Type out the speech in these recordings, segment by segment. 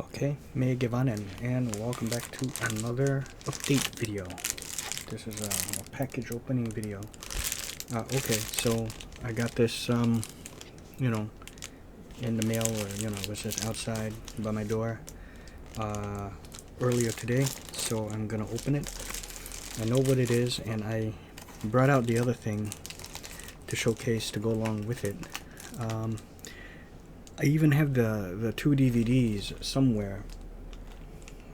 Okay, May Givanen, and welcome back to another update video. This is a package opening video. Okay, so I got this, you know, in the mail, or it was just outside by my door earlier today. So I'm gonna open it. I know what it is, and I brought out the other thing to showcase to go along with it. I even have the two DVDs somewhere.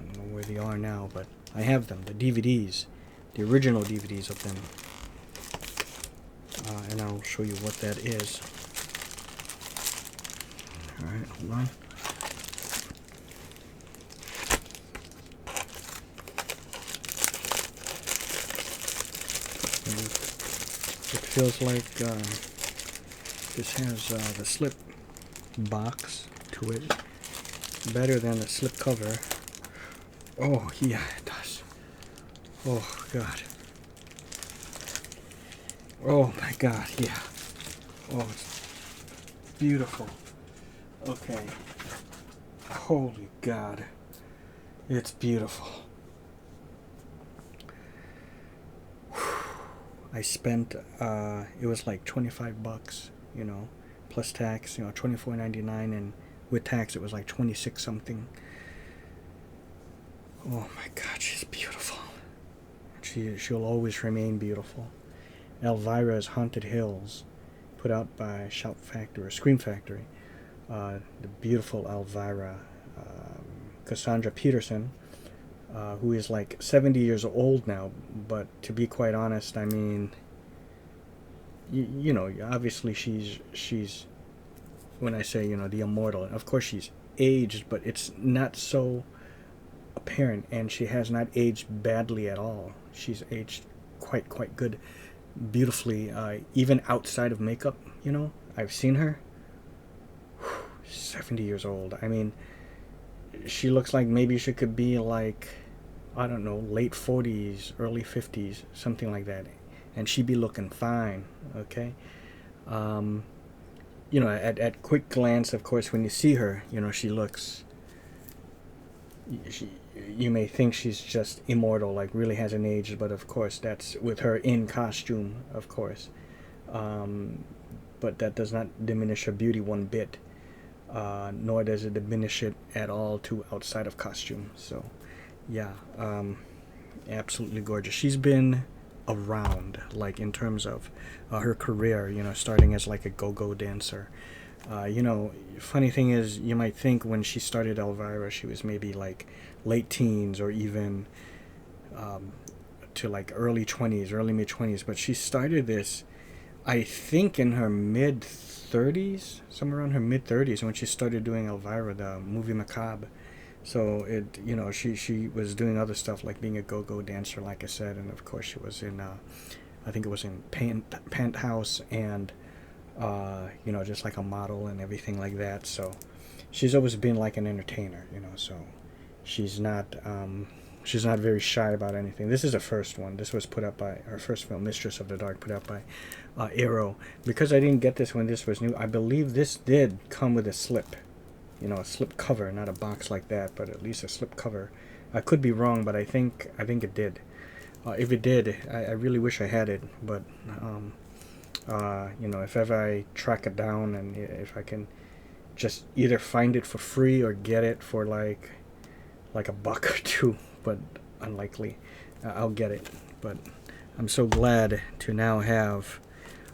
I don't know where they are now, but I have them, the DVDs, the original DVDs of them. And I'll show you what that is. Alright, hold on. And it feels like this has the slip box to it, better than the slip cover. Oh yeah, it does. Oh god. Oh my god, yeah. Oh, it's beautiful. Okay. Holy god. It's beautiful. I spent it was like $25, plus tax, $24.99, and with tax it was like 26 something. Oh my god, she's beautiful. She'll always remain beautiful. Elvira's Haunted Hills, put out by Shout Factory or Scream Factory. The beautiful Elvira, Cassandra Peterson, who is like 70 years old now, but to be quite honest, I mean, obviously she's when I say, the immortal, of course she's aged, but it's not so apparent, and she has not aged badly at all. She's aged quite good, beautifully, even outside of makeup. I've seen her. 70 years old. I mean, she looks like maybe she could be like, I don't know, late 40s, early 50s, something like that, and she'd be looking fine. Okay. At quick glance, of course, when you see her, she looks, you may think she's just immortal, like really hasn't aged, but of course that's with her in costume, of course. But that does not diminish her beauty one bit, nor does it diminish it at all to outside of costume. So yeah, absolutely gorgeous. She's been around, like in terms of her career, starting as like a go-go dancer. Funny thing is, you might think when she started Elvira, she was maybe like late teens, or even to like early 20s, early mid 20s, but she started this, I think, in her mid 30s, somewhere around her mid 30s, when she started doing Elvira, the movie macabre. So it, she was doing other stuff like being a go-go dancer, like I said, and of course she was in, I think it was in Penthouse, and just like a model and everything like that. So she's always been like an entertainer, so she's not very shy about anything. This is her first one. This was put up by her first film, Mistress of the Dark, put out by Arrow. Because I didn't get this when this was new, I believe this did come with a slip. A slip cover, not a box like that, but at least a slip cover. I could be wrong, but I think it did. If it did, I really wish I had it, but if ever I track it down, and if I can just either find it for free or get it for like a buck or two, but unlikely, I'll get it. But I'm so glad to now have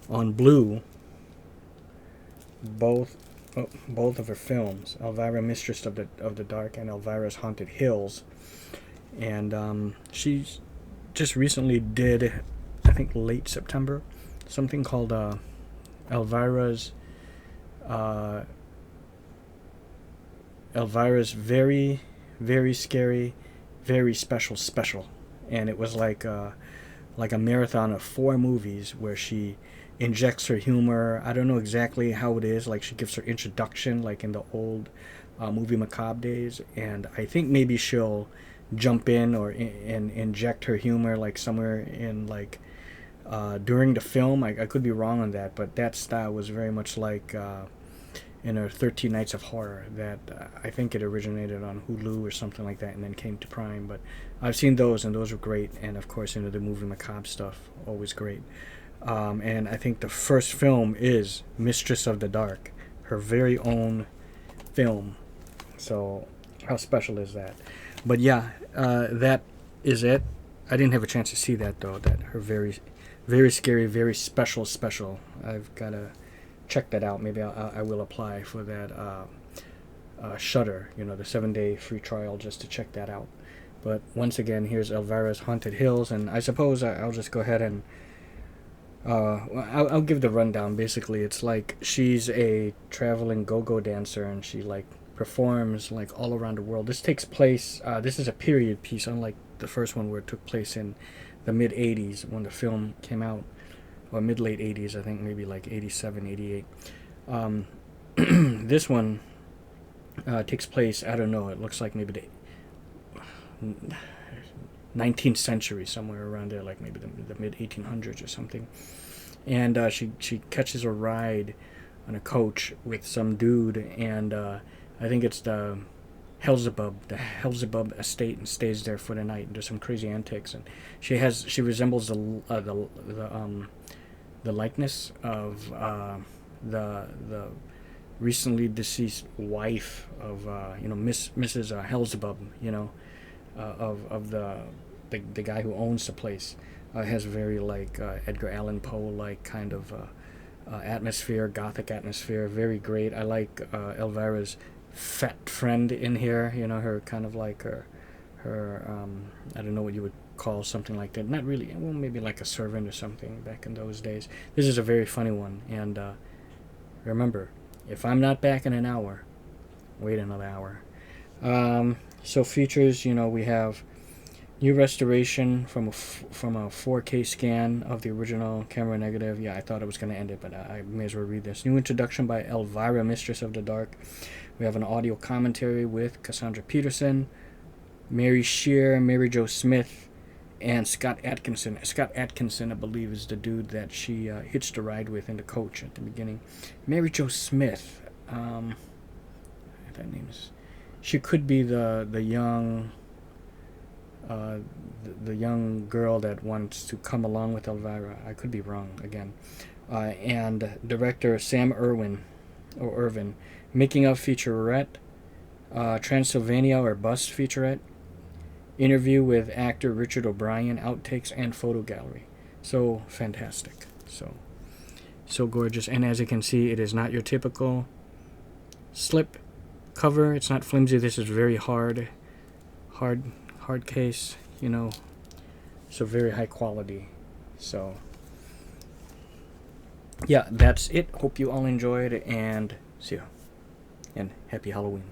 on Blu both of her films, Elvira, Mistress of the Dark, and Elvira's Haunted Hills. And she just recently did, I think late September, something called Elvira's very, very scary, very special, and it was like a marathon of 4 movies where she injects her humor. I don't know exactly how it is, like she gives her introduction like in the old movie macabre days, and I think maybe she'll jump in or and inject her humor like somewhere in like during the film. I could be wrong on that, but that style was very much like in her 13 Nights of Horror that I think it originated on Hulu or something like that and then came to Prime. But I've seen those, and those were great. And of course, the movie Macabre stuff, always great. And I think the first film is Mistress of the Dark, her very own film. So how special is that? But yeah, that is it. I didn't have a chance to see that though. That her very, very scary, very special. I've gotta check that out. Maybe I will apply for that Shudder, the 7-day free trial, just to check that out. But once again, here's Elvira's Haunted Hills, and I suppose I'll just go ahead and I'll give the rundown. Basically, it's like she's a traveling go-go dancer, and she like performs like all around the world. This takes place. This is a period piece, unlike the first one where it took place in the mid '80s when the film came out, or mid-late '80s, I think, maybe like '87, '88. This one takes place, I don't know, it looks like maybe the 19th century, somewhere around there, like maybe the mid 1800s or something. And she catches a ride on a coach with some dude, and I think it's the Helzebub estate, and stays there for the night and does some crazy antics. And she resembles the likeness of the recently deceased wife of Mrs. Helzebub, of the guy who owns the place. Has very like Edgar Allan Poe like kind of atmosphere, gothic atmosphere. Very great. I like Elvira's fat friend in here. Her kind of like her I don't know what you would call something like that. Not really. Well, maybe like a servant or something back in those days. This is a very funny one. And remember, if I'm not back in an hour, wait another hour. So features, we have new restoration from a 4K scan of the original camera negative. Yeah, I thought I was going to end it, but I may as well read this. New introduction by Elvira, Mistress of the Dark. We have an audio commentary with Cassandra Peterson, Mary Shear, Mary Jo Smith, and Scott Atkinson. Scott Atkinson, I believe, is the dude that she hitched a ride with in the coach at the beginning. Mary Jo Smith, that name is... She could be the young... the young girl that wants to come along with Elvira. I could be wrong again. And director Sam Irwin, making of featurette, Transylvania or Bus featurette, interview with actor Richard O'Brien, outtakes, and photo gallery. So fantastic. So gorgeous. And as you can see, it is not your typical slip cover. It's not flimsy. This is very hard case, so very high quality. So yeah, that's it. Hope you all enjoyed, and see you, and happy Halloween.